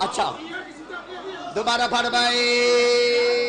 اچھا دوبارہ پڑھ بھائی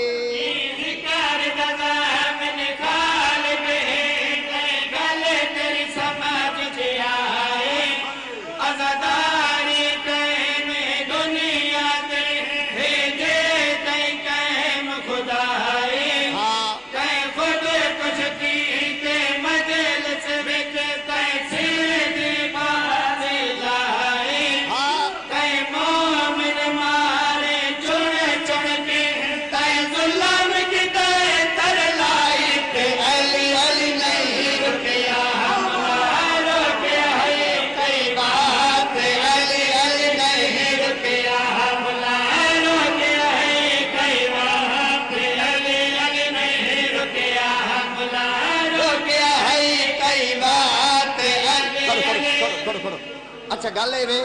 اچھا گل ہے وے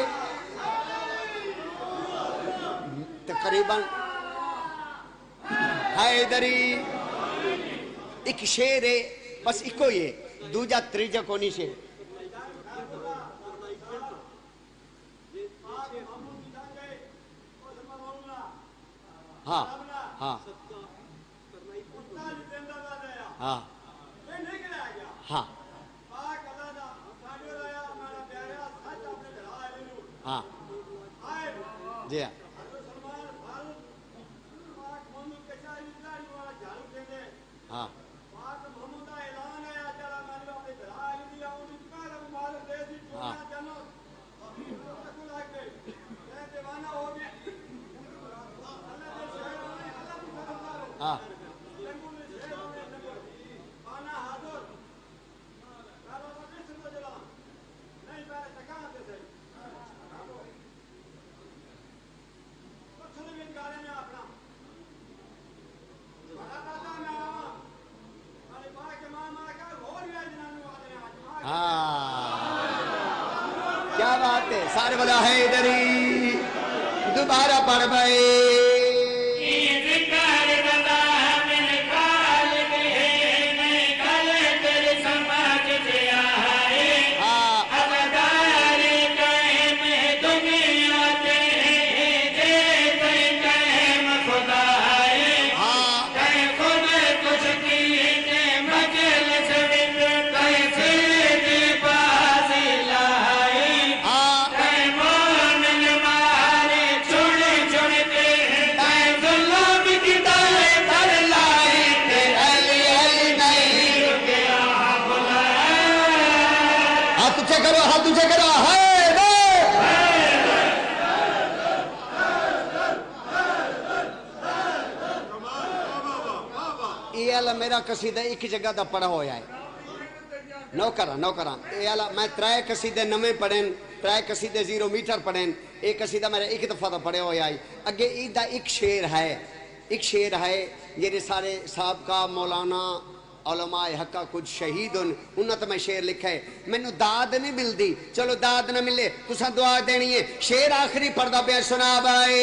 تقریباً حیدری ایک شیر ہے بس ایک ہی ہے دوجا تریجا کونی شیر ہاں ہاں ہاں ہاں ہاں جی ہاں ہاں ہاں کیا بات ہے سارے بلا حیدری دوبارہ پڑھ بھائی میرا قصیدہ ایک جگہ دا پڑھا ہویا ہے نوکرہ میں ترائے قصیدے نمیں پڑھیں ترائے قصیدے 0 میٹر پڑھیں ایک قصیدہ میرا ایک دفعہ دا پڑھے ہویا ہے اگے ایدہ ایک شیر ہے یہ سارے سابقہ مولانا علماء حقہ کچھ شہید انہوں تو میں شیر لکھا ہے میں نے داد نہیں مل دی چلو داد نہ ملے تساں دعا دینی ہے شیر آخری پڑھدا پہ سنا بھائی